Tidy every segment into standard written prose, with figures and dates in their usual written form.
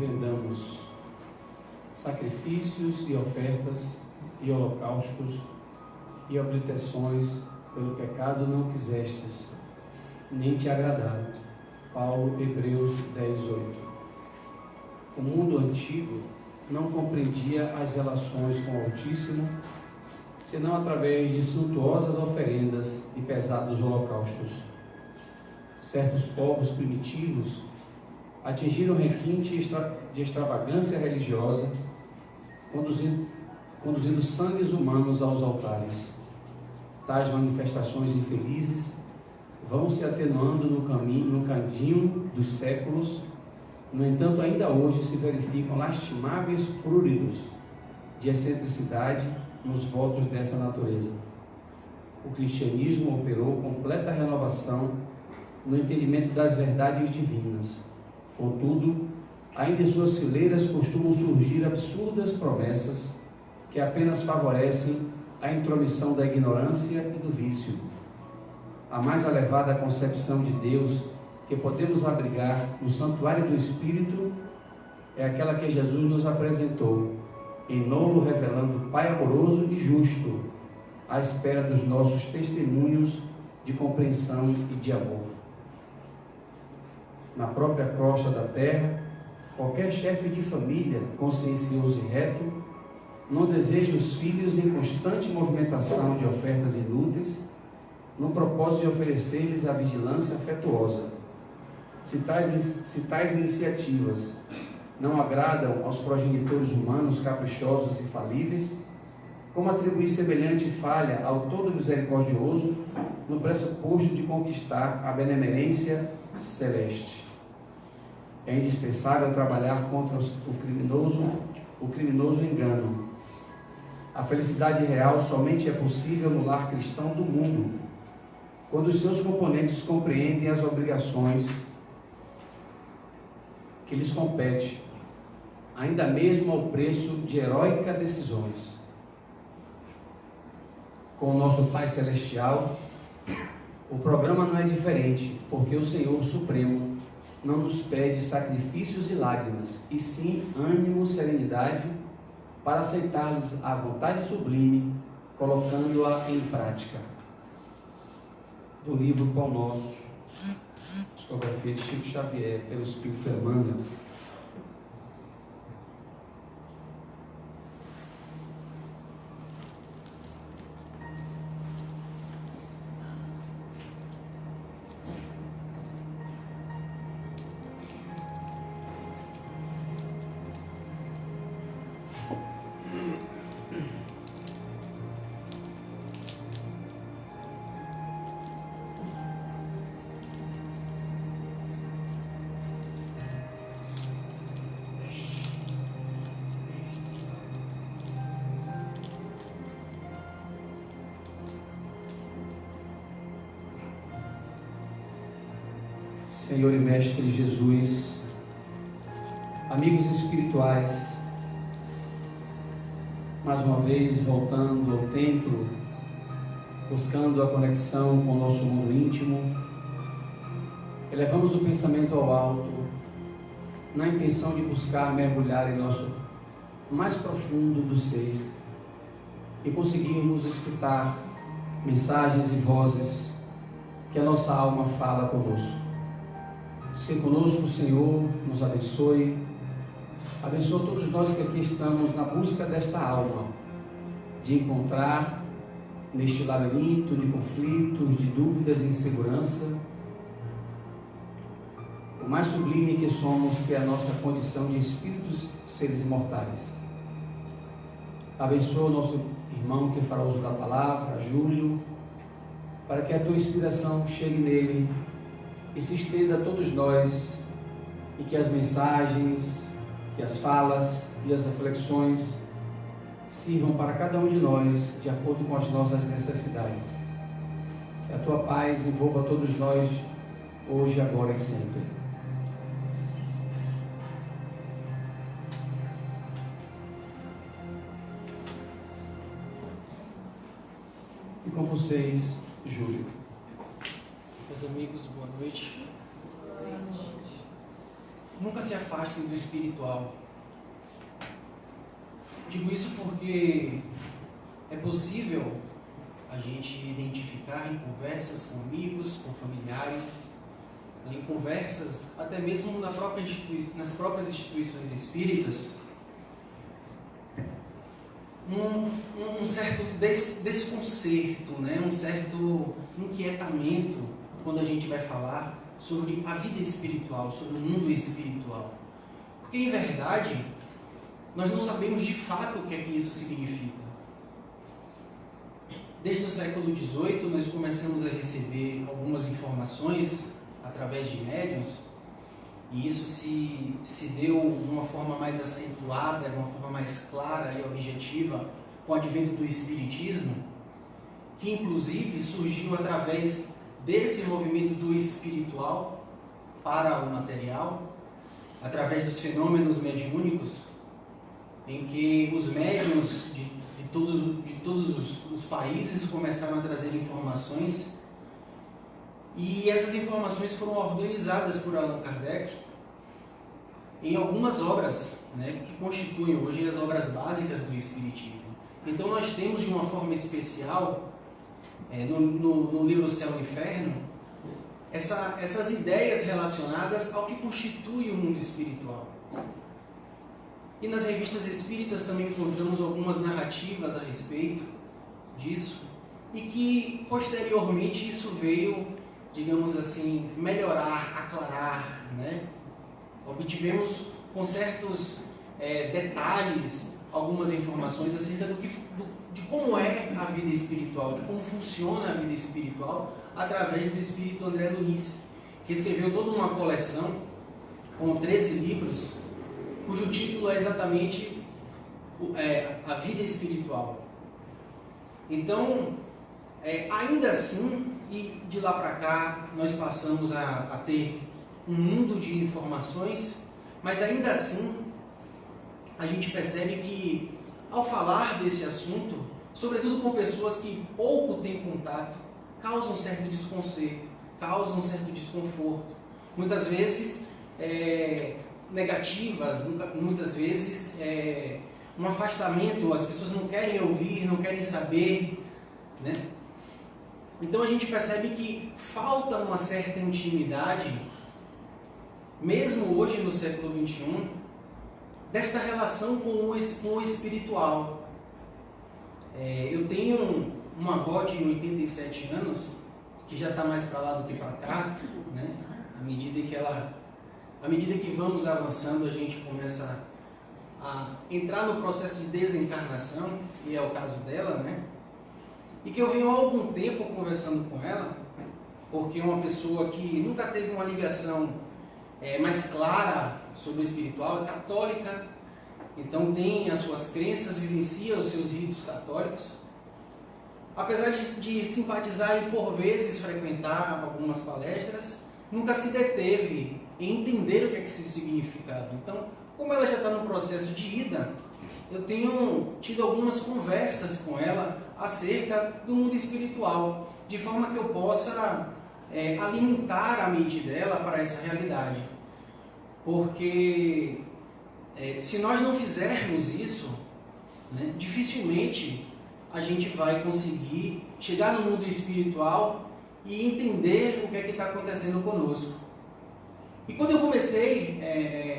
compreendamos sacrifícios e ofertas e holocaustos e obliterações pelo pecado não quisestes, nem te agradaram. Paulo, Hebreus 10:8. O mundo antigo não compreendia as relações com o Altíssimo, senão através de suntuosas oferendas e pesados holocaustos. Certos povos primitivos atingiram requinte de extravagância religiosa, conduzindo sangues humanos aos altares. Tais manifestações infelizes vão se atenuando no cadinho dos séculos. No entanto, ainda hoje se verificam lastimáveis pruridos de excentricidade nos votos dessa natureza. O cristianismo operou completa renovação no entendimento das verdades divinas. Contudo, ainda em suas fileiras costumam surgir absurdas promessas que apenas favorecem a intromissão da ignorância e do vício. A mais elevada concepção de Deus que podemos abrigar no santuário do Espírito é aquela que Jesus nos apresentou, em nolo revelando Pai amoroso e justo, à espera dos nossos testemunhos de compreensão e de amor. Na própria crosta da terra, qualquer chefe de família consciencioso e reto não deseja os filhos em constante movimentação de ofertas inúteis, no propósito de oferecer-lhes a vigilância afetuosa. Se tais iniciativas não agradam aos progenitores humanos caprichosos e falíveis, como atribuir semelhante falha ao todo misericordioso no pressuposto de conquistar a benemerência celeste? É indispensável trabalhar contra o criminoso engano. A felicidade real somente é possível no lar cristão do mundo, quando os seus componentes compreendem as obrigações que lhes compete, ainda mesmo ao preço de heróicas decisões. Com o nosso Pai Celestial, o programa não é diferente, porque o Senhor Supremo não nos pede sacrifícios e lágrimas, e sim ânimo, serenidade, para aceitar-lhes a vontade sublime, colocando-a em prática. Do livro Pão Nosso, psicografia de Chico Xavier, pelo Espírito Emmanuel. Senhor e Mestre Jesus, amigos espirituais, mais uma vez voltando ao templo, buscando a conexão com o nosso mundo íntimo, elevamos o pensamento ao alto, na intenção de buscar mergulhar em nosso mais profundo do ser e conseguirmos escutar mensagens e vozes que a nossa alma fala conosco. Se conosco, Senhor, nos abençoe. Abençoa todos nós que aqui estamos na busca desta alma, de encontrar neste labirinto de conflitos, de dúvidas e insegurança, o mais sublime que somos, que é a nossa condição de espíritos, seres imortais. Abençoa o nosso irmão que fará uso da palavra, Júlio, para que a tua inspiração chegue nele e se estenda a todos nós, e que as mensagens, que as falas e as reflexões sirvam para cada um de nós de acordo com as nossas necessidades. Que a tua paz envolva todos nós hoje, agora e sempre. E com vocês, Júlio. Meus amigos, boa noite. nunca se afastem do espiritual. Digo isso porque é possível a gente identificar em conversas com amigos, com familiares, em conversas até mesmo nas próprias instituições espíritas, um certo desconcerto, né? Um certo inquietamento quando a gente vai falar sobre a vida espiritual, sobre o mundo espiritual. Porque, em verdade, nós não sabemos de fato o que é que isso significa. Desde o século XVIII, nós começamos a receber algumas informações através de médiuns, e isso se deu de uma forma mais acentuada, de uma forma mais clara e objetiva com o advento do Espiritismo, que inclusive surgiu através desse movimento do espiritual para o material, através dos fenômenos mediúnicos, em que os médiuns de todos os países começaram a trazer informações, e essas informações foram organizadas por Allan Kardec em algumas obras, né, que constituem hoje as obras básicas do Espiritismo. Então nós temos, de uma forma especial, no livro Céu e Inferno, essas ideias relacionadas ao que constitui o mundo espiritual. E nas revistas espíritas também encontramos algumas narrativas a respeito disso, e que posteriormente isso veio, digamos assim, melhorar, aclarar, né? Obtivemos com certos detalhes algumas informações acerca de como é a vida espiritual, de como funciona a vida espiritual, através do espírito André Luiz, que escreveu toda uma coleção com 13 livros, cujo título é exatamente A Vida Espiritual. Então, ainda assim, e de lá para cá, nós passamos a ter um mundo de informações, mas ainda assim, a gente percebe que, ao falar desse assunto, sobretudo com pessoas que pouco têm contato, causam um certo desconcerto, causam um certo desconforto. Muitas vezes, negativas, muitas vezes um afastamento, as pessoas não querem ouvir, não querem saber, né? Então a gente percebe que falta uma certa intimidade, mesmo hoje no século XXI, desta relação com o espiritual. Eu tenho uma avó de 87 anos, que já está mais para lá do que para cá, né? À medida que vamos avançando, a gente começa a entrar no processo de desencarnação, e é o caso dela, né? E que eu venho há algum tempo conversando com ela, porque é uma pessoa que nunca teve uma ligação mais clara sobre o espiritual, é católica, então tem as suas crenças, vivencia os seus ritos católicos. Apesar de simpatizar e por vezes frequentar algumas palestras, nunca se deteve em entender o que é que isso significava. Então, como ela já está no processo de ida, eu tenho tido algumas conversas com ela acerca do mundo espiritual, de forma que eu possa alimentar a mente dela para essa realidade. Porque se nós não fizermos isso, né, dificilmente a gente vai conseguir chegar no mundo espiritual e entender o que é que está acontecendo conosco. E quando eu comecei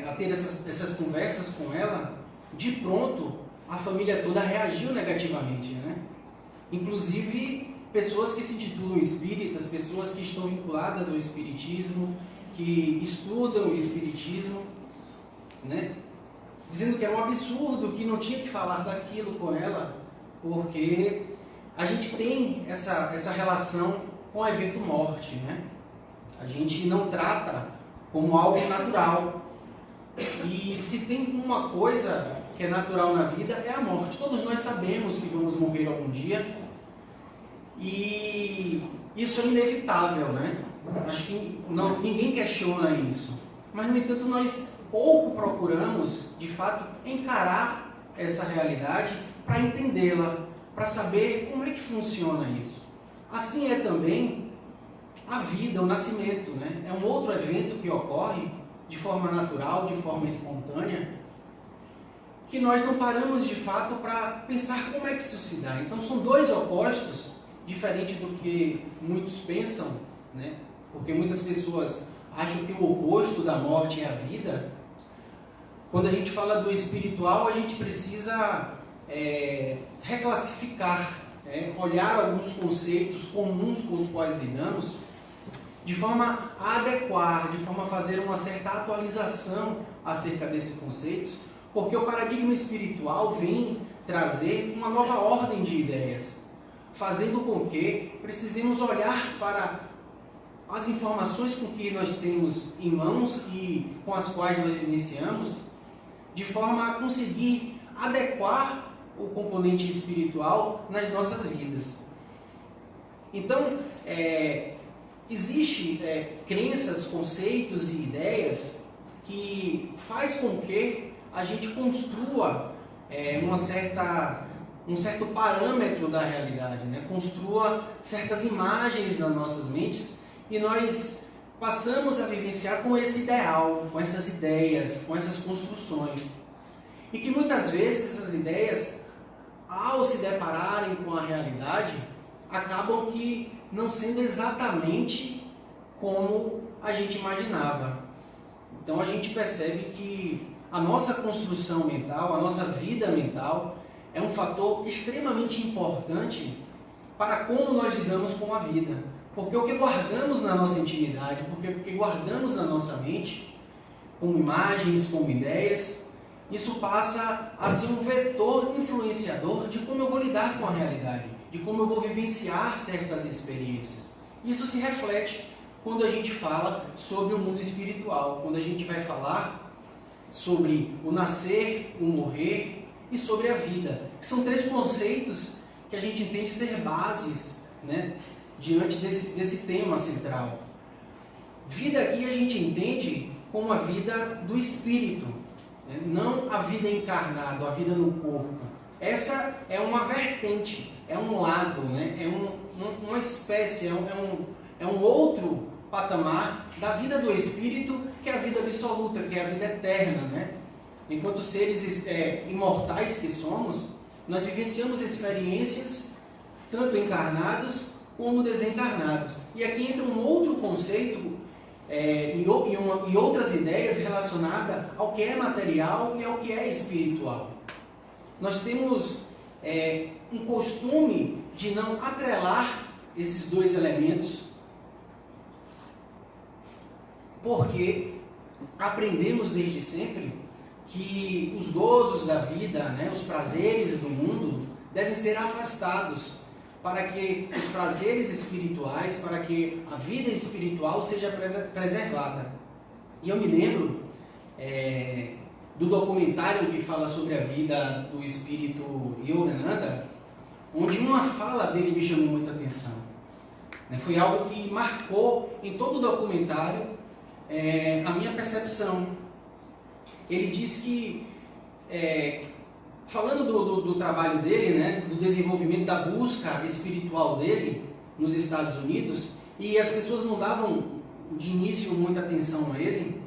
a ter essas conversas com ela, de pronto a família toda reagiu negativamente, né? Inclusive pessoas que se intitulam espíritas, pessoas que estão vinculadas ao espiritismo, que estudam o espiritismo, né? Dizendo que era um absurdo, que não tinha que falar daquilo com ela, porque a gente tem essa relação com o evento morte, né? A gente não trata como algo natural. E se tem uma coisa que é natural na vida, é a morte. Todos nós sabemos que vamos morrer algum dia, e isso é inevitável, né? Acho que ninguém questiona isso. Mas, no entanto, nós pouco procuramos, de fato, encarar essa realidade para entendê-la, para saber como é que funciona isso. Assim é também a vida, o nascimento, né? É um outro evento que ocorre de forma natural, de forma espontânea, que nós não paramos de fato para pensar como é que isso se dá. Então são dois opostos, diferente do que muitos pensam, né? Porque muitas pessoas acham que o oposto da morte é a vida. Quando a gente fala do espiritual, a gente precisa reclassificar, olhar alguns conceitos comuns com os quais lidamos, de forma a adequar, de forma a fazer uma certa atualização acerca desses conceitos, porque o paradigma espiritual vem trazer uma nova ordem de ideias, fazendo com que precisemos olhar para as informações com que nós temos em mãos e com as quais nós vivenciamos, de forma a conseguir adequar o componente espiritual nas nossas vidas. Então, existem crenças, conceitos e ideias que faz com que a gente construa um certo parâmetro da realidade, né? Construa certas imagens nas nossas mentes e nós passamos a vivenciar com esse ideal, com essas ideias, com essas construções. E que muitas vezes essas ideias, ao se depararem com a realidade, acabam que não sendo exatamente como a gente imaginava. Então a gente percebe que a nossa construção mental, a nossa vida mental, é um fator extremamente importante para como nós lidamos com a vida. Porque o que guardamos na nossa intimidade, porque o que guardamos na nossa mente, como imagens, como ideias, isso passa a ser um vetor influenciador de como eu vou lidar com a realidade, de como eu vou vivenciar certas experiências. Isso se reflete quando a gente fala sobre o mundo espiritual, quando a gente vai falar sobre o nascer, o morrer e sobre a vida, que são três conceitos que a gente entende ser bases, né, diante desse tema central. Vida aqui a gente entende como a vida do espírito, né, não a vida encarnada, a vida no corpo. Essa é uma vertente, é um lado, né, uma espécie, é um outro patamar da vida do espírito, que é a vida absoluta, que é a vida eterna, né? Enquanto seres imortais que somos, nós vivenciamos experiências tanto encarnados como desencarnados. E aqui entra um outro conceito e outras ideias relacionadas ao que é material e ao que é espiritual. Nós temos um costume de não atrelar esses dois elementos, porque aprendemos desde sempre que os gozos da vida, né, os prazeres do mundo, devem ser afastados para que os prazeres espirituais, para que a vida espiritual seja preservada. E eu me lembro do documentário que fala sobre a vida do espírito Yogananda, onde uma fala dele me chamou muita atenção. Foi algo que marcou em todo o documentário a minha percepção. Ele diz que, falando do trabalho dele, né, do desenvolvimento da busca espiritual dele nos Estados Unidos, e as pessoas não davam de início muita atenção a ele,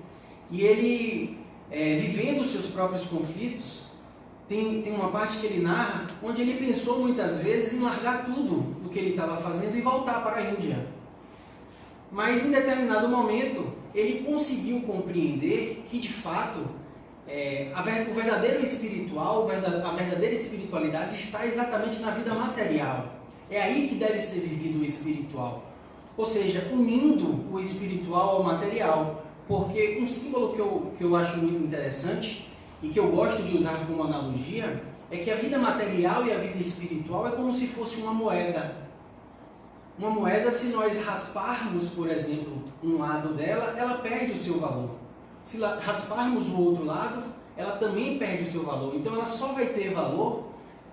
e ele, vivendo os seus próprios conflitos, tem uma parte que ele narra, onde ele pensou muitas vezes em largar tudo o que ele estava fazendo e voltar para a Índia. Mas em determinado momento, ele conseguiu compreender que, de fato, o verdadeiro espiritual, a verdadeira espiritualidade está exatamente na vida material. É aí que deve ser vivido o espiritual. Ou seja, unindo o espiritual ao material. Porque um símbolo que eu acho muito interessante e que eu gosto de usar como analogia é que a vida material e a vida espiritual é como se fosse uma moeda. Uma moeda, se nós rasparmos, por exemplo, um lado dela, ela perde o seu valor. Se rasparmos o outro lado, ela também perde o seu valor. Então ela só vai ter valor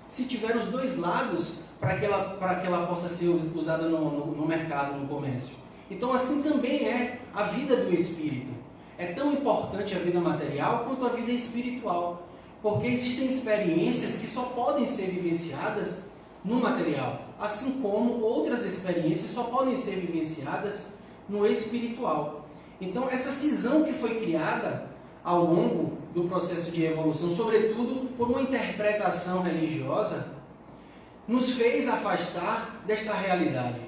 se tiver os dois lados para que ela possa ser usada no mercado, no comércio. Então assim também é a vida do espírito. É tão importante a vida material quanto a vida espiritual. Porque existem experiências que só podem ser vivenciadas no material, assim como outras experiências só podem ser vivenciadas no espiritual. Então, essa cisão que foi criada ao longo do processo de evolução, sobretudo por uma interpretação religiosa, nos fez afastar desta realidade.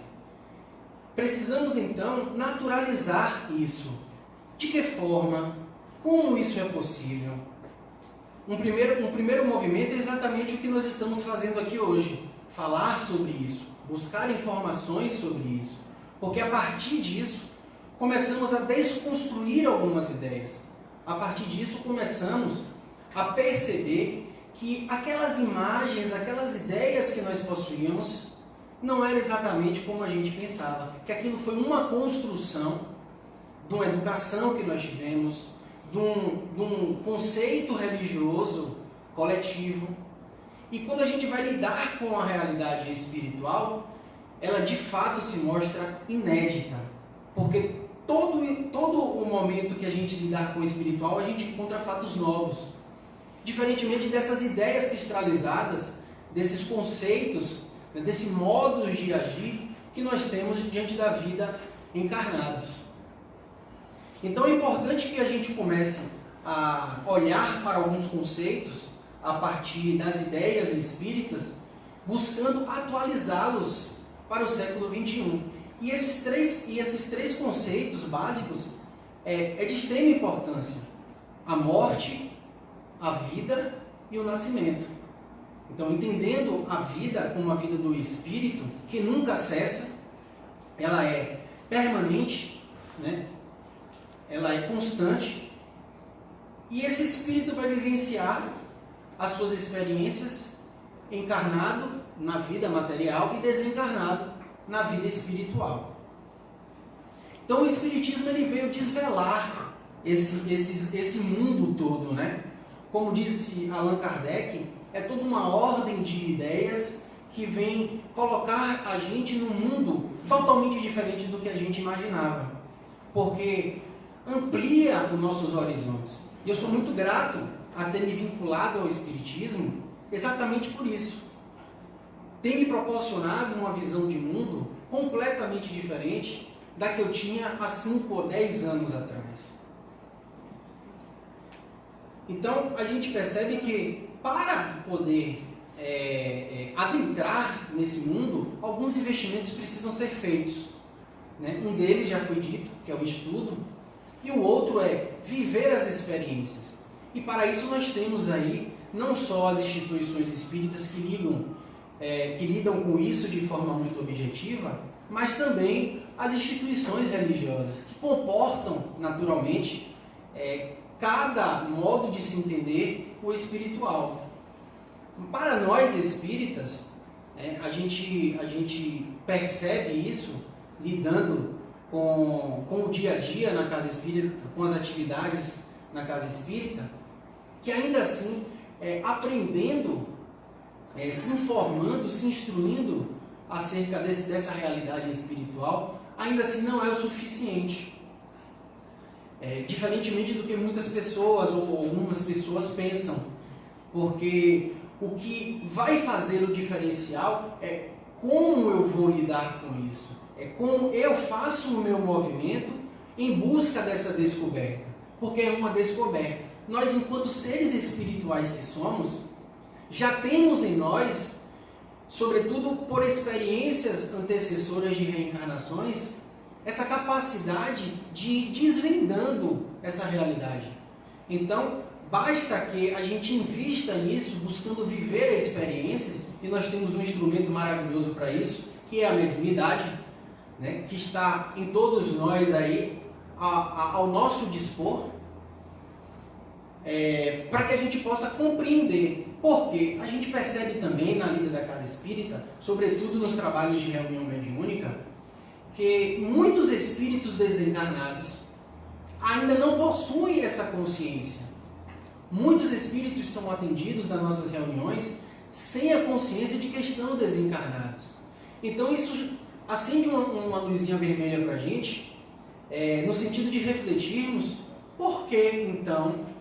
Precisamos, então, naturalizar isso. De que forma? Como isso é possível? Um primeiro movimento é exatamente o que nós estamos fazendo aqui hoje. Falar sobre isso, buscar informações sobre isso. Porque a partir disso, começamos a desconstruir algumas ideias. A partir disso, começamos a perceber que aquelas imagens, aquelas ideias que nós possuíamos, não era exatamente como a gente pensava. Que aquilo foi uma construção de uma educação que nós tivemos, de um conceito religioso coletivo. E quando a gente vai lidar com a realidade espiritual, ela de fato se mostra inédita. Porque todo o momento que a gente lidar com o espiritual, a gente encontra fatos novos. Diferentemente dessas ideias cristalizadas, desses conceitos, desse modo de agir que nós temos diante da vida encarnados. Então é importante que a gente comece a olhar para alguns conceitos a partir das ideias espíritas, buscando atualizá-los para o século XXI. E esses três conceitos básicos é de extrema importância: a morte, a vida e o nascimento. Então, entendendo a vida como a vida do espírito, que nunca cessa, ela é permanente, né? Ela é constante, e esse espírito vai vivenciar as suas experiências encarnado na vida material e desencarnado na vida espiritual. Então o Espiritismo ele veio desvelar esse mundo todo, né? Como disse Allan Kardec, é toda uma ordem de ideias que vem colocar a gente num mundo totalmente diferente do que a gente imaginava, porque amplia os nossos horizontes. E eu sou muito grato a ter me vinculado ao Espiritismo exatamente por isso. Tem me proporcionado uma visão de mundo completamente diferente da que eu tinha há 5 ou 10 anos atrás. Então, a gente percebe que para poder adentrar nesse mundo, alguns investimentos precisam ser feitos, né? Um deles já foi dito, que é o estudo, e o outro é viver as experiências. E para isso nós temos aí não só as instituições espíritas que lidam com isso de forma muito objetiva, mas também as instituições religiosas, que comportam naturalmente cada modo de se entender o espiritual. Para nós espíritas, a gente percebe isso lidando com o dia a dia na casa espírita, com as atividades na casa espírita, que ainda assim, aprendendo, se informando, se instruindo acerca dessa realidade espiritual, ainda assim não é o suficiente. Diferentemente do que muitas pessoas ou algumas pessoas pensam, porque o que vai fazer o diferencial é como eu vou lidar com isso, é como eu faço o meu movimento em busca dessa descoberta, porque é uma descoberta. Nós, enquanto seres espirituais que somos, já temos em nós, sobretudo por experiências antecessoras de reencarnações, essa capacidade de ir desvendando essa realidade. Então, basta que a gente invista nisso, buscando viver experiências, e nós temos um instrumento maravilhoso para isso, que é a mediunidade, né, que está em todos nós aí, ao nosso dispor, para que a gente possa compreender. Porque a gente percebe também na lida da casa espírita, sobretudo nos trabalhos de reunião mediúnica, que muitos espíritos desencarnados ainda não possuem essa consciência. Muitos espíritos são atendidos nas nossas reuniões sem a consciência de que estão desencarnados. Então isso acende uma luzinha vermelha para a gente, no sentido de refletirmos por que então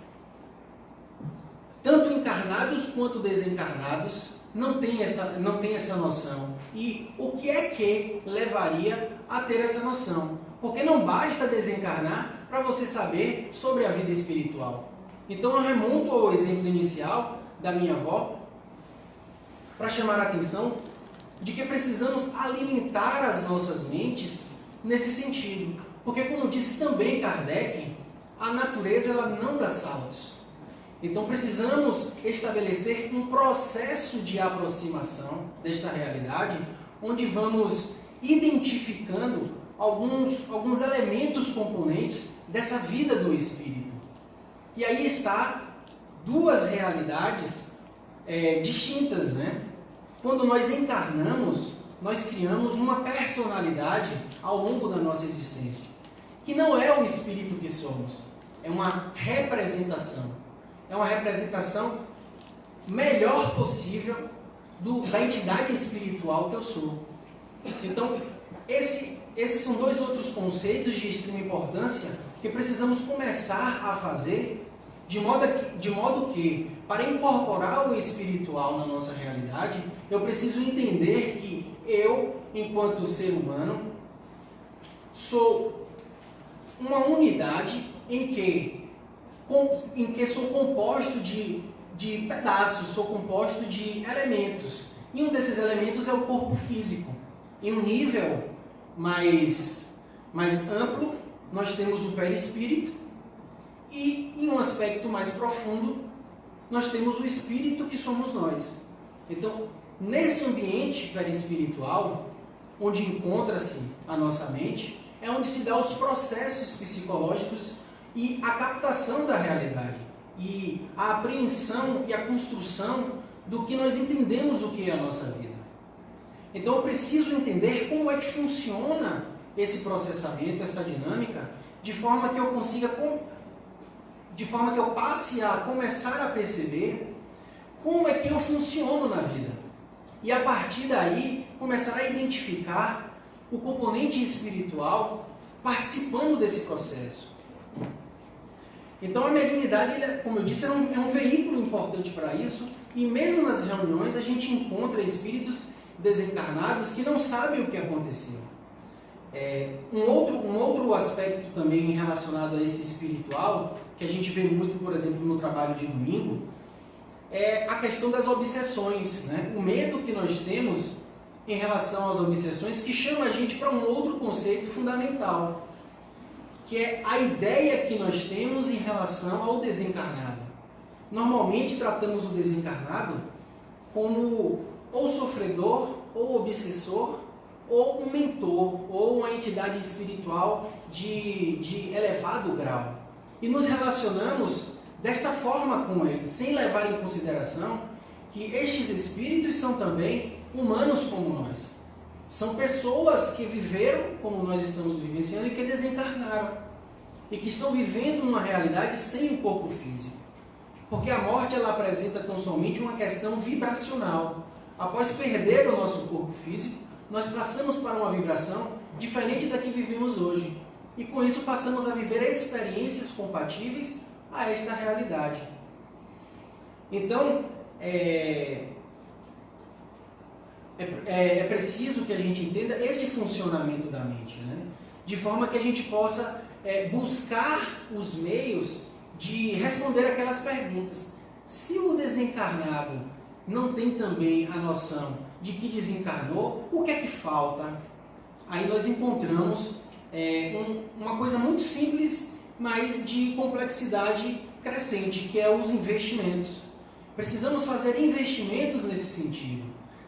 tanto encarnados quanto desencarnados não têm essa noção. E o que é que levaria a ter essa noção? Porque não basta desencarnar para você saber sobre a vida espiritual. Então eu remonto ao exemplo inicial da minha avó para chamar a atenção de que precisamos alimentar as nossas mentes nesse sentido. Porque, como disse também Kardec, a natureza ela não dá saltos. Então precisamos estabelecer um processo de aproximação desta realidade, onde vamos identificando alguns elementos componentes dessa vida do espírito. E aí está duas realidades distintas, né? Quando nós encarnamos, nós criamos uma personalidade ao longo da nossa existência, que não é o espírito que somos, é uma representação. É uma representação melhor possível da entidade espiritual que eu sou. Então, esses são dois outros conceitos de extrema importância que precisamos começar a fazer de modo que, para incorporar o espiritual na nossa realidade, eu preciso entender que eu, enquanto ser humano, sou uma unidade em que sou composto de pedaços, sou composto de elementos. E um desses elementos é o corpo físico. Em um nível mais amplo, nós temos o perispírito, e em um aspecto mais profundo, nós temos o espírito que somos nós. Então, nesse ambiente perispiritual, onde encontra-se a nossa mente, é onde se dá os processos psicológicos e a captação da realidade, e a apreensão e a construção do que nós entendemos o que é a nossa vida. Então eu preciso entender como é que funciona esse processamento, essa dinâmica, de forma que eu passe a começar a perceber como é que eu funciono na vida. E a partir daí, começar a identificar o componente espiritual participando desse processo. Então a mediunidade, como eu disse, é um veículo importante para isso, e mesmo nas reuniões a gente encontra espíritos desencarnados que não sabem o que aconteceu. Um outro aspecto também relacionado a esse espiritual, que a gente vê muito, por exemplo, no trabalho de domingo, é a questão das obsessões, né? O medo que nós temos em relação às obsessões, que chama a gente para um outro conceito fundamental, que é a ideia que nós temos em relação ao desencarnado. Normalmente tratamos o desencarnado como ou sofredor, ou obsessor, ou um mentor, ou uma entidade espiritual de elevado grau. E nos relacionamos desta forma com eles, sem levar em consideração que estes espíritos são também humanos como nós. São pessoas que viveram como nós estamos vivenciando e que desencarnaram. E que estão vivendo uma realidade sem o corpo físico. Porque a morte ela apresenta tão somente uma questão vibracional. Após perder o nosso corpo físico, nós passamos para uma vibração diferente da que vivemos hoje. E com isso passamos a viver experiências compatíveis a esta realidade. Então, é preciso que a gente entenda esse funcionamento da mente, né? De forma que a gente possa buscar os meios de responder aquelas perguntas. Se o desencarnado não tem também a noção de que desencarnou, o que é que falta? Aí nós encontramos uma coisa muito simples, mas de complexidade crescente, que é os investimentos. Precisamos fazer investimentos nesse sentido.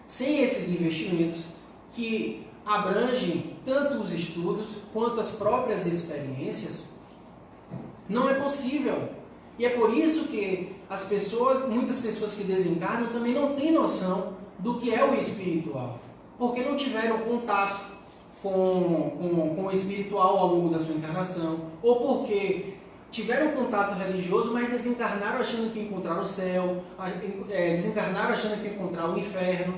Sem esses investimentos, que abrangem tanto os estudos quanto as próprias experiências, não é possível. E é por isso que muitas pessoas que desencarnam também não têm noção do que é o espiritual, porque não tiveram contato com o espiritual ao longo da sua encarnação, ou porque tiveram contato religioso, mas desencarnaram achando que encontraram o céu, desencarnaram achando que encontraram o inferno,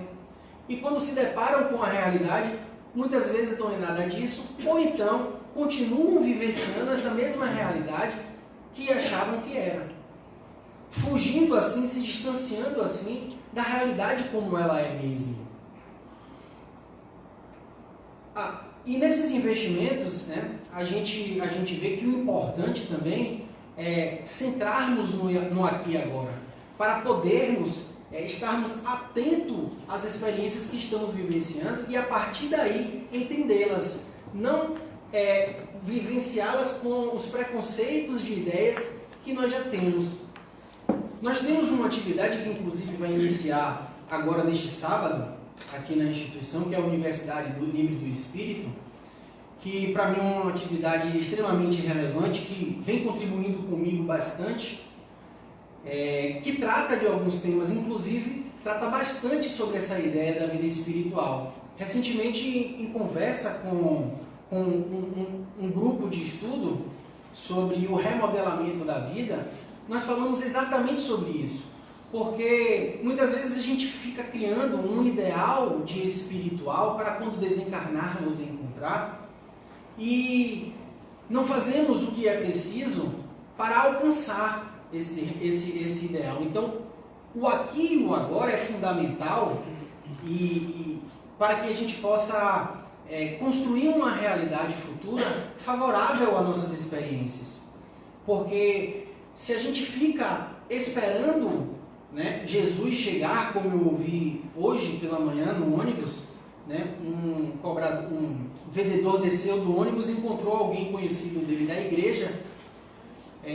e quando se deparam com a realidade, muitas vezes não é nada disso, ou então continuam vivenciando essa mesma realidade que achavam que era, fugindo assim, se distanciando assim da realidade como ela é mesmo. E nesses investimentos, né, a gente vê que o importante também é centrarmos no aqui e agora, para podermos estarmos atentos às experiências que estamos vivenciando e a partir daí entendê-las, não vivenciá-las com os preconceitos de ideias que nós já temos. Nós temos uma atividade que inclusive vai iniciar agora neste sábado, aqui na instituição, que é a Universidade do Livre do Espírito, que para mim é uma atividade extremamente relevante, que vem contribuindo comigo bastante, que trata de alguns temas, inclusive trata bastante sobre essa ideia da vida espiritual. Recentemente, em conversa com um grupo de estudo sobre o remodelamento da vida, nós falamos exatamente sobre isso. Porque muitas vezes a gente fica criando um ideal de espiritual para quando desencarnarmos encontrar e não fazemos o que é preciso para alcançar esse ideal. Então, o aqui e o agora é fundamental e para que a gente possa construir uma realidade futura favorável às nossas experiências. Porque se a gente fica esperando, né, Jesus chegar, como eu ouvi hoje pela manhã no ônibus, né, um vendedor desceu do ônibus, encontrou alguém conhecido dele da igreja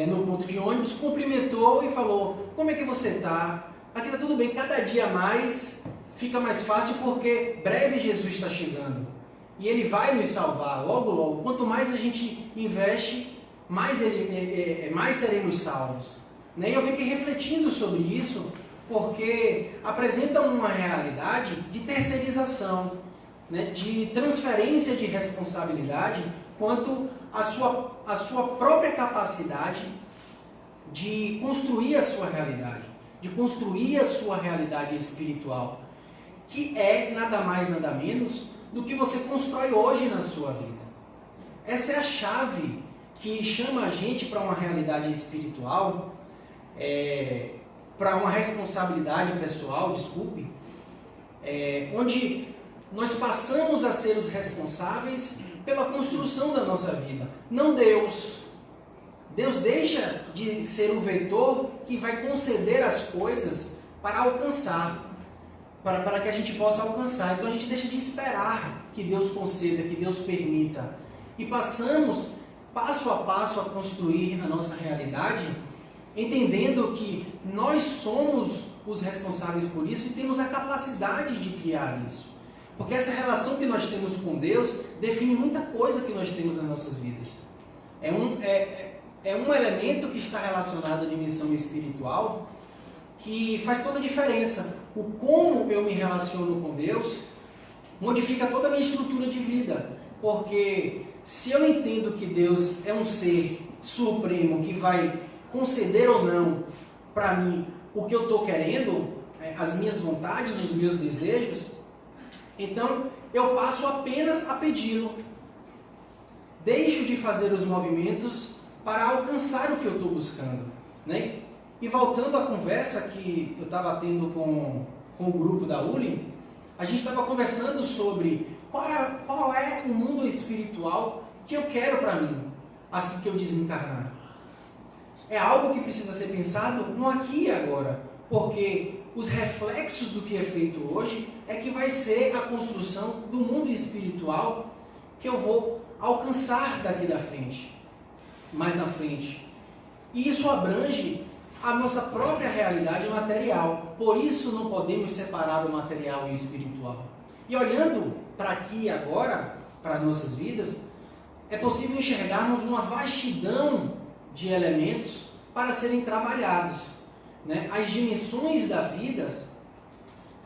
no ponto de ônibus, cumprimentou e falou: como é que você está? Aqui está tudo bem, cada dia mais fica mais fácil porque breve Jesus está chegando e Ele vai nos salvar logo logo. Quanto mais a gente investe, mais seremos salvos. E eu fiquei refletindo sobre isso, porque apresenta uma realidade de terceirização, né, de transferência de responsabilidade quanto à sua própria capacidade de construir a sua realidade, de construir a sua realidade espiritual, que é nada mais, nada menos do que você constrói hoje na sua vida. Essa é a chave que chama a gente para uma realidade espiritual, para uma responsabilidade pessoal, onde nós passamos a ser os responsáveis pela construção da nossa vida, não Deus. Deus deixa de ser o vetor que vai conceder as coisas para alcançar, para que a gente possa alcançar. Então a gente deixa de esperar que Deus conceda, que Deus permita, e passamos passo a passo a construir a nossa realidade, entendendo que nós somos os responsáveis por isso e temos a capacidade de criar isso. Porque essa relação que nós temos com Deus define muita coisa que nós temos nas nossas vidas. É um elemento que está relacionado à dimensão espiritual que faz toda a diferença. O como eu me relaciono com Deus modifica toda a minha estrutura de vida. Porque se eu entendo que Deus é um ser supremo que vai conceder ou não para mim o que eu estou querendo, as minhas vontades, os meus desejos, então eu passo apenas a pedi-lo. Deixo de fazer os movimentos para alcançar o que eu estou buscando, né? E voltando à conversa que eu estava tendo com o grupo da ULI, a gente estava conversando sobre qual é o mundo espiritual que eu quero para mim, assim que eu desencarnar. É algo que precisa ser pensado no aqui e agora, porque os reflexos do que é feito hoje é que vai ser a construção do mundo espiritual que eu vou alcançar daqui da frente, mais na frente. E isso abrange a nossa própria realidade material. Por isso não podemos separar o material e o espiritual. E olhando para aqui e agora, para nossas vidas, é possível enxergarmos uma vastidão de elementos para serem trabalhados, né? As dimensões da vida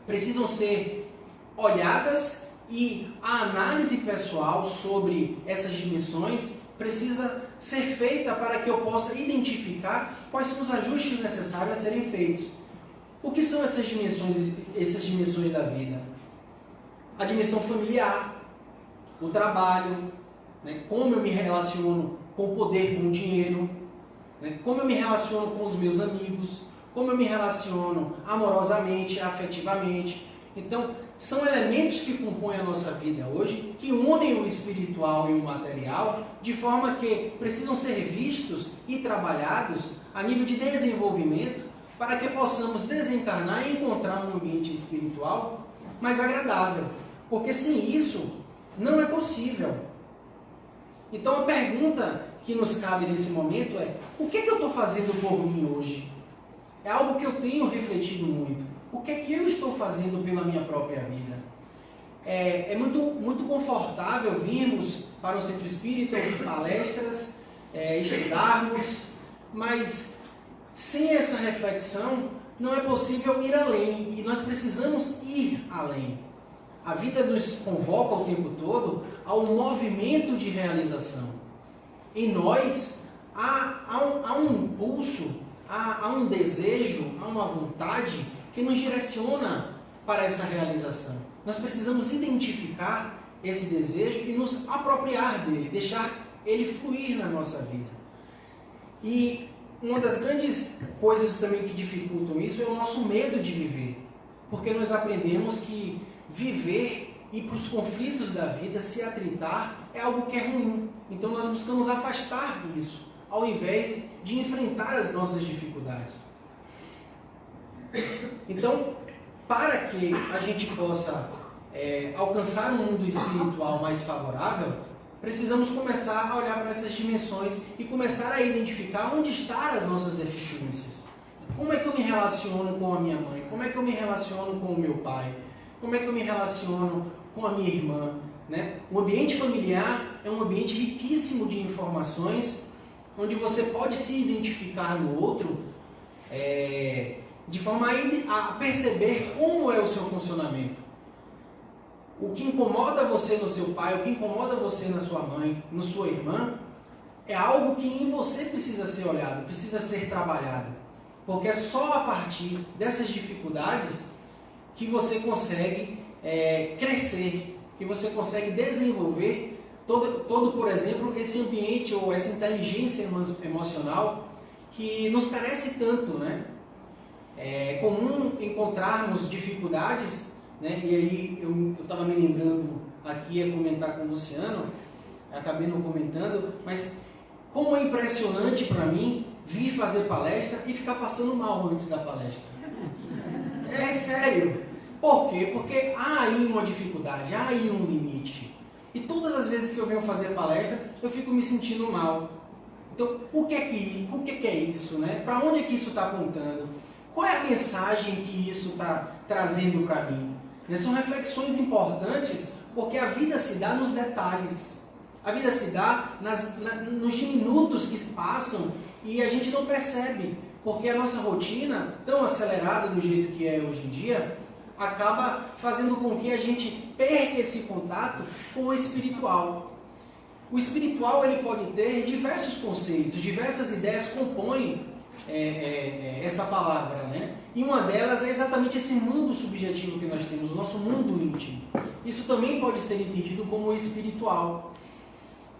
precisam ser olhadas e a análise pessoal sobre essas dimensões precisa ser feita para que eu possa identificar quais são os ajustes necessários a serem feitos. O que são essas dimensões da vida? A dimensão familiar, o trabalho, né? Como eu me relaciono com o poder, com o dinheiro, né? Como eu me relaciono com os meus amigos, como eu me relaciono amorosamente, afetivamente. Então, são elementos que compõem a nossa vida hoje, que unem o espiritual e o material, de forma que precisam ser vistos e trabalhados a nível de desenvolvimento, para que possamos desencarnar e encontrar um ambiente espiritual mais agradável. Porque sem isso, não é possível. Então a pergunta que nos cabe nesse momento é: o que é que eu estou fazendo por mim hoje? É algo que eu tenho refletido muito. O que é que eu estou fazendo pela minha própria vida? É muito confortável virmos para o Centro Espírita, ouvir palestras, estudarmos, mas sem essa reflexão não é possível ir além, e nós precisamos ir além. A vida nos convoca o tempo todo ao movimento de realização. Em nós há um impulso, há um desejo, há uma vontade que nos direciona para essa realização. Nós precisamos identificar esse desejo e nos apropriar dele, deixar ele fluir na nossa vida. E uma das grandes coisas também que dificultam isso é o nosso medo de viver. Porque nós aprendemos que viver e para os conflitos da vida, se atritar, é algo que é ruim. Então nós buscamos afastar isso, ao invés de enfrentar as nossas dificuldades. Então, para que a gente possa alcançar um mundo espiritual mais favorável, precisamos começar a olhar para essas dimensões e começar a identificar onde estão as nossas deficiências. Como é que eu me relaciono com a minha mãe? Como é que eu me relaciono com o meu pai? Como é que eu me relaciono com a minha irmã? Né? O ambiente familiar é um ambiente riquíssimo de informações, onde você pode se identificar no outro, de forma a perceber como é o seu funcionamento. O que incomoda você no seu pai, o que incomoda você na sua mãe, na sua irmã, é algo que em você precisa ser olhado, precisa ser trabalhado. Porque é só a partir dessas dificuldades que você consegue crescer, que você consegue desenvolver todo, por exemplo, esse ambiente ou essa inteligência emocional que nos carece tanto, né? É comum encontrarmos dificuldades, né? E aí eu estava me lembrando aqui, ia comentar com o Luciano, acabei não comentando, mas como é impressionante para mim vir fazer palestra e ficar passando mal antes da palestra. É sério. Por quê? Porque há aí uma dificuldade, há aí um limite. E todas as vezes que eu venho fazer palestra, eu fico me sentindo mal. Então, o que é isso, né? Para onde é que isso está apontando? Qual é a mensagem que isso está trazendo para mim? São reflexões importantes, porque a vida se dá nos detalhes. A vida se dá nos diminutos que passam e a gente não percebe, porque a nossa rotina, tão acelerada do jeito que é hoje em dia, acaba fazendo com que a gente perca esse contato com o espiritual. O espiritual ele pode ter diversos conceitos, diversas ideias compõem essa palavra, né? E uma delas é exatamente esse mundo subjetivo que nós temos, o nosso mundo íntimo. Isso também pode ser entendido como espiritual.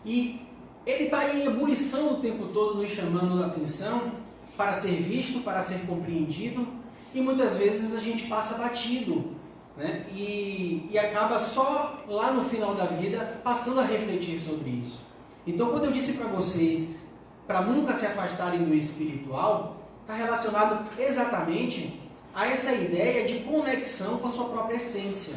E ele está em ebulição o tempo todo, nos chamando a atenção para ser visto, para ser compreendido, e muitas vezes a gente passa batido, né? E acaba só lá no final da vida passando a refletir sobre isso. Então, quando eu disse para vocês para nunca se afastarem do espiritual, está relacionado exatamente a essa ideia de conexão com a sua própria essência,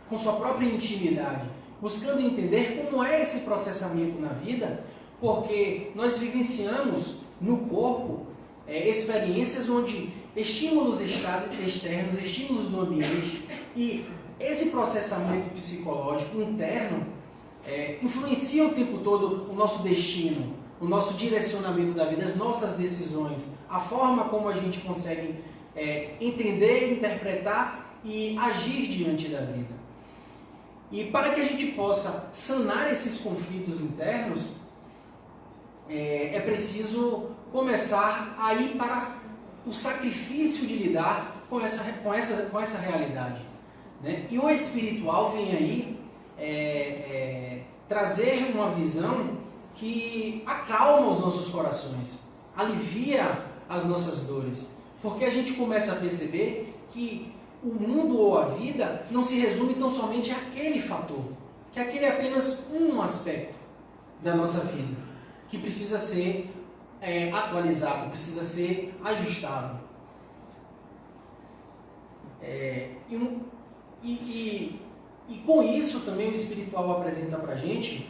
com sua própria intimidade, buscando entender como é esse processamento na vida, porque nós vivenciamos no corpo experiências onde estímulos externos, estímulos do ambiente e esse processamento psicológico interno influencia o tempo todo o nosso destino, o nosso direcionamento da vida, as nossas decisões, a forma como a gente consegue entender, interpretar e agir diante da vida. E para que a gente possa sanar esses conflitos internos, é preciso começar a ir para o sacrifício de lidar com essa realidade, né? E o espiritual vem aí trazer uma visão que acalma os nossos corações, alivia as nossas dores, porque a gente começa a perceber que o mundo ou a vida não se resume tão somente àquele fator, que aquele é apenas um aspecto da nossa vida, que precisa ser atualizado, precisa ser ajustado. E com isso também o espiritual apresenta para a gente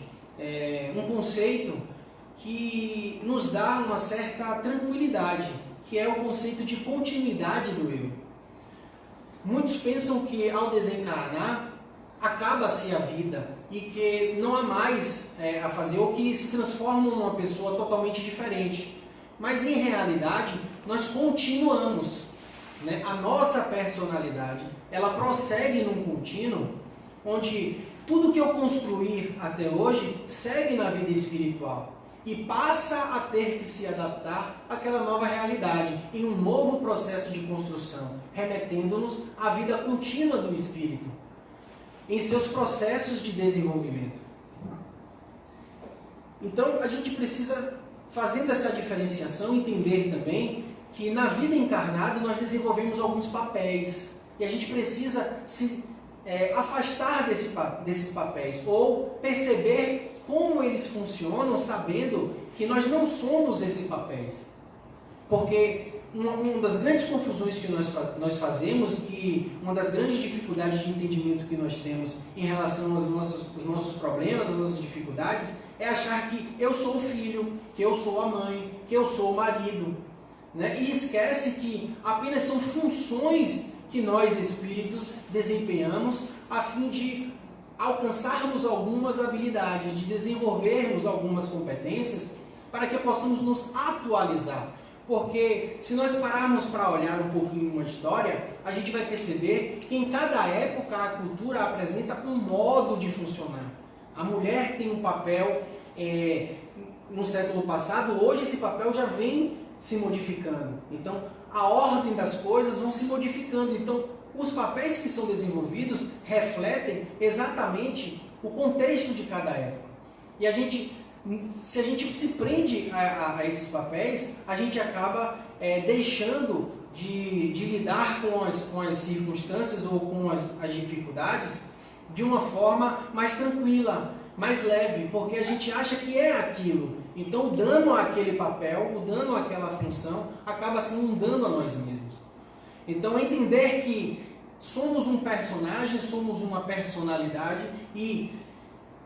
um conceito que nos dá uma certa tranquilidade, que é o conceito de continuidade do eu. Muitos pensam que ao desencarnar acaba-se a vida e que não há mais a fazer, ou que se transforma numa pessoa totalmente diferente. Mas em realidade nós continuamos, né? A nossa personalidade, ela prossegue num contínuo onde tudo que eu construir até hoje segue na vida espiritual e passa a ter que se adaptar àquela nova realidade, em um novo processo de construção, remetendo-nos à vida contínua do espírito, em seus processos de desenvolvimento. Então, a gente precisa, fazendo essa diferenciação, entender também que na vida encarnada nós desenvolvemos alguns papéis e a gente precisa se afastar desses papéis ou perceber como eles funcionam, sabendo que nós não somos esses papéis. Porque uma das grandes confusões que nós fazemos e uma das grandes dificuldades de entendimento que nós temos em relação aos nossos problemas, às nossas dificuldades, é achar que eu sou o filho, que eu sou a mãe, que eu sou o marido, né? E esquece que apenas são funções que nós espíritos desempenhamos a fim de alcançarmos algumas habilidades, de desenvolvermos algumas competências para que possamos nos atualizar. Porque se nós pararmos para olhar um pouquinho uma história, a gente vai perceber que em cada época a cultura apresenta um modo de funcionar. A mulher tem um papel no século passado, hoje esse papel já vem se modificando. Então, a ordem das coisas vão se modificando. Então, os papéis que são desenvolvidos refletem exatamente o contexto de cada época. E se a gente se prende a esses papéis, a gente acaba deixando de lidar com as circunstâncias ou com as dificuldades de uma forma mais tranquila, mais leve, porque a gente acha que é aquilo. Então, o dano àquele papel, o dano àquela função, acaba sendo um dano a nós mesmos. Então, entender que somos um personagem, somos uma personalidade e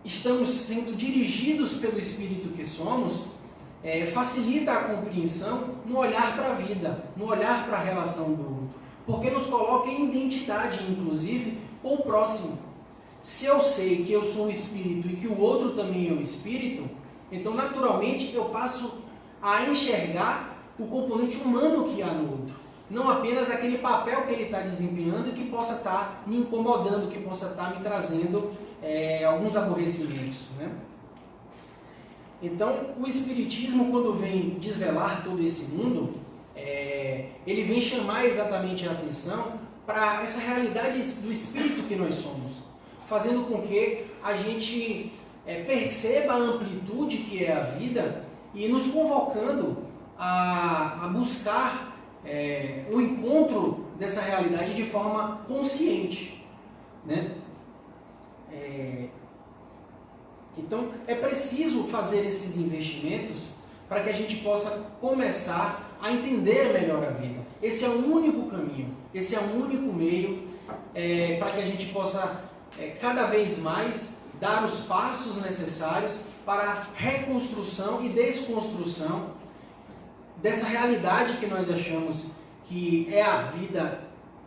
estamos sendo dirigidos pelo Espírito que somos, facilita a compreensão no olhar para a vida, no olhar para a relação do outro. Porque nos coloca em identidade, inclusive, com o próximo. Se eu sei que eu sou um espírito e que o outro também é um espírito, então naturalmente eu passo a enxergar o componente humano que há no outro. Não apenas aquele papel que ele está desempenhando e que possa estar me incomodando, que possa estar me trazendo alguns aborrecimentos, né? Então, o Espiritismo, quando vem desvelar todo esse mundo, ele vem chamar exatamente a atenção para essa realidade do Espírito que nós somos, fazendo com que a gente perceba a amplitude que é a vida e nos convocando a buscar o encontro dessa realidade de forma consciente, né? Então, é preciso fazer esses investimentos para que a gente possa começar a entender melhor a vida. Esse é o único caminho, esse é o único meio para que a gente possa cada vez mais dar os passos necessários para a reconstrução e desconstrução dessa realidade que nós achamos que é a vida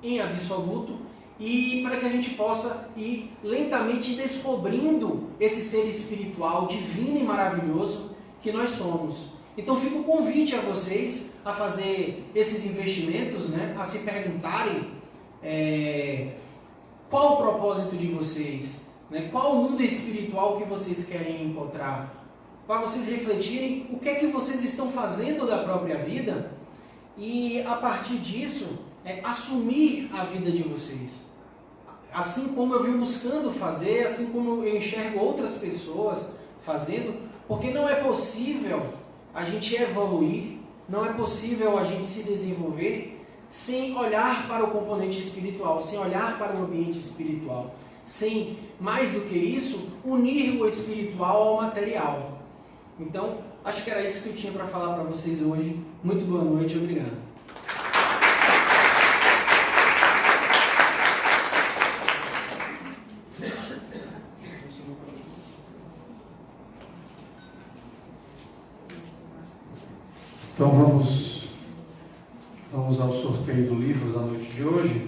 em absoluto, e para que a gente possa ir lentamente descobrindo esse ser espiritual, divino e maravilhoso que nós somos. Então fica o convite a vocês a fazer esses investimentos, né? A se perguntarem qual o propósito de vocês, né? Qual o mundo espiritual que vocês querem encontrar, para vocês refletirem o que é que vocês estão fazendo da própria vida e a partir disso assumir a vida de vocês. Assim como eu venho buscando fazer, assim como eu enxergo outras pessoas fazendo, porque não é possível a gente evoluir, não é possível a gente se desenvolver sem olhar para o componente espiritual, sem olhar para o ambiente espiritual, sem, mais do que isso, unir o espiritual ao material. Então, acho que era isso que eu tinha para falar para vocês hoje. Muito boa noite, obrigado. Então vamos ao sorteio do livro da noite de hoje.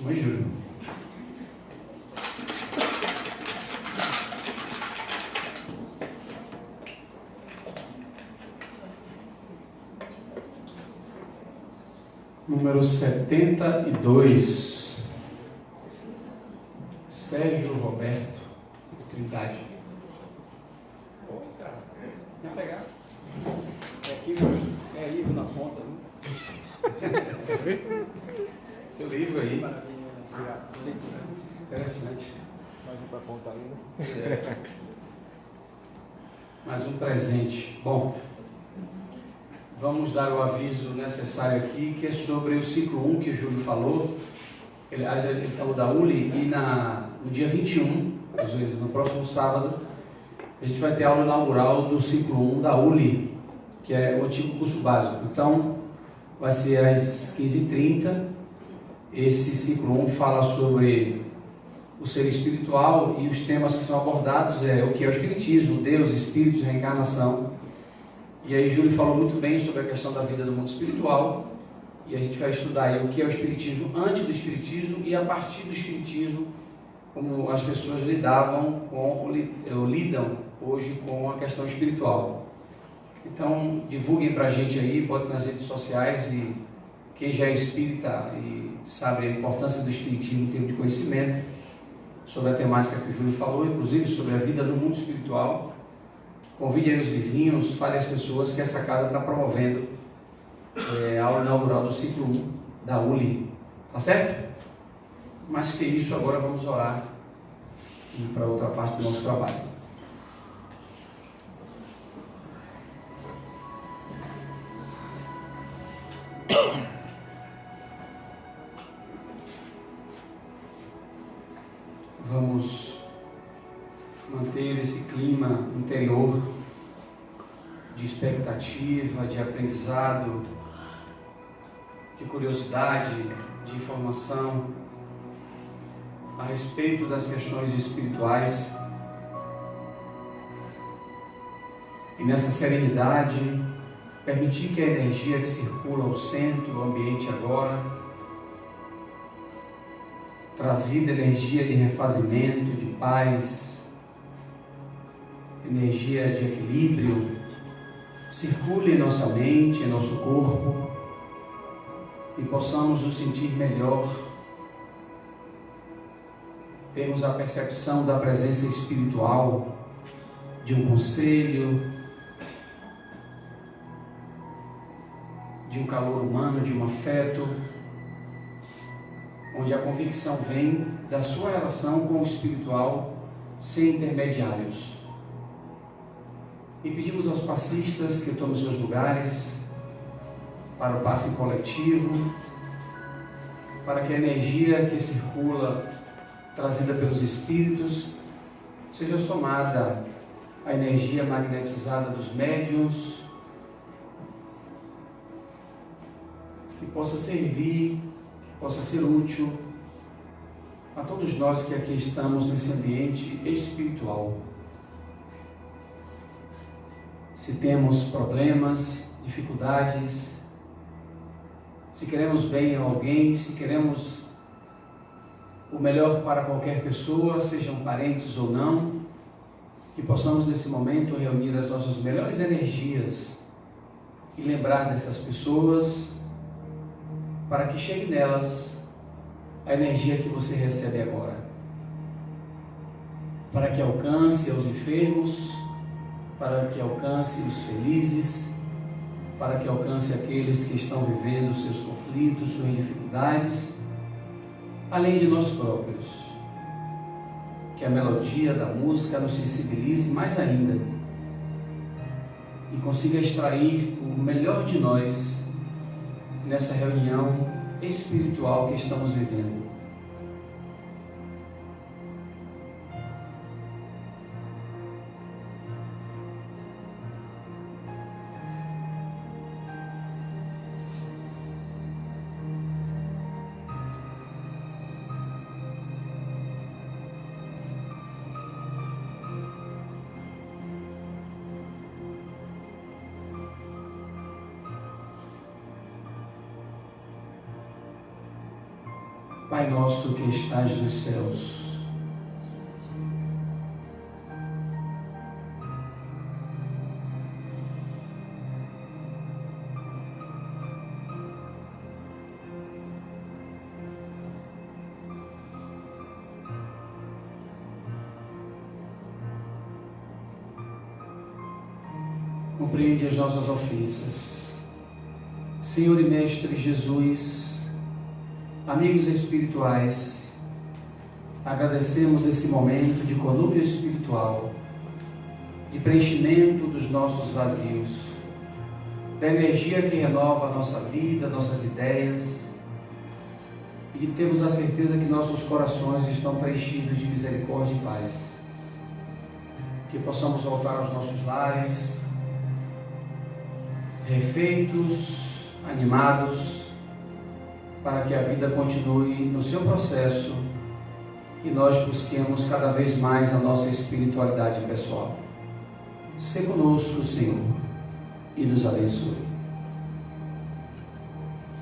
Oi, Júlio. Número 72. Sérgio Roberto Trindade. Quer pegar? É aqui, é livro na ponta. Né? Seu livro aí. Obrigado. Interessante. Mais um para ponta ainda. Mais um presente. Bom, vamos dar o aviso necessário aqui, que é sobre o ciclo 1 que o Júlio falou. Ele falou da ULI e no dia 21, no próximo sábado, a gente vai ter a aula inaugural do ciclo 1 da ULI, que é o antigo curso básico. Então, vai ser às 15h30. Esse ciclo 1 fala sobre o ser espiritual e os temas que são abordados é o que é o espiritismo, Deus, espíritos, reencarnação. E aí Júlio falou muito bem sobre a questão da vida no mundo espiritual, e a gente vai estudar aí o que é o espiritismo antes do espiritismo e a partir do espiritismo, como as pessoas lidam hoje com a questão espiritual. Então, divulguem para a gente aí, botem nas redes sociais, e quem já é espírita e sabe a importância do espiritismo em termos de conhecimento sobre a temática que o Júlio falou, inclusive sobre a vida no mundo espiritual, convide aí os vizinhos, fale às pessoas que essa casa está promovendo a aula inaugural do ciclo 1 da ULI, tá certo? Mais que isso, agora vamos orar e ir para outra parte do nosso trabalho. Vamos manter esse clima interior de expectativa, de aprendizado, de curiosidade, de informação a respeito das questões espirituais. E nessa serenidade, permitir que a energia que circula ao centro do ambiente agora, trazida energia de refazimento, de paz, energia de equilíbrio, circule em nossa mente, em nosso corpo, e possamos nos sentir melhor, termos a percepção da presença espiritual, de um conselho, de um calor humano, de um afeto, onde a convicção vem da sua relação com o espiritual, sem intermediários. E pedimos aos passistas que tomem seus lugares para o passe coletivo, para que a energia que circula, trazida pelos espíritos, seja somada à energia magnetizada dos médiuns, que possa servir, que possa ser útil a todos nós que aqui estamos nesse ambiente espiritual. Se temos problemas, dificuldades, se queremos bem a alguém, se queremos o melhor para qualquer pessoa, sejam parentes ou não, que possamos nesse momento reunir as nossas melhores energias e lembrar dessas pessoas, para que chegue nelas a energia que você recebe agora, para que alcance aos enfermos, para que alcance os felizes, para que alcance aqueles que estão vivendo seus conflitos, suas dificuldades, além de nós próprios. Que a melodia da música nos sensibilize mais ainda e consiga extrair o melhor de nós nessa reunião espiritual que estamos vivendo. Pai nosso que estás nos céus, compreende as nossas ofensas. Senhor e Mestre Jesus, amigos espirituais, agradecemos esse momento de conúbio espiritual, de preenchimento dos nossos vazios, da energia que renova a nossa vida, nossas ideias, e de termos a certeza que nossos corações estão preenchidos de misericórdia e paz. Que possamos voltar aos nossos lares, refeitos, animados, para que a vida continue no seu processo e nós busquemos cada vez mais a nossa espiritualidade pessoal. Se conosco, Senhor, e nos abençoe.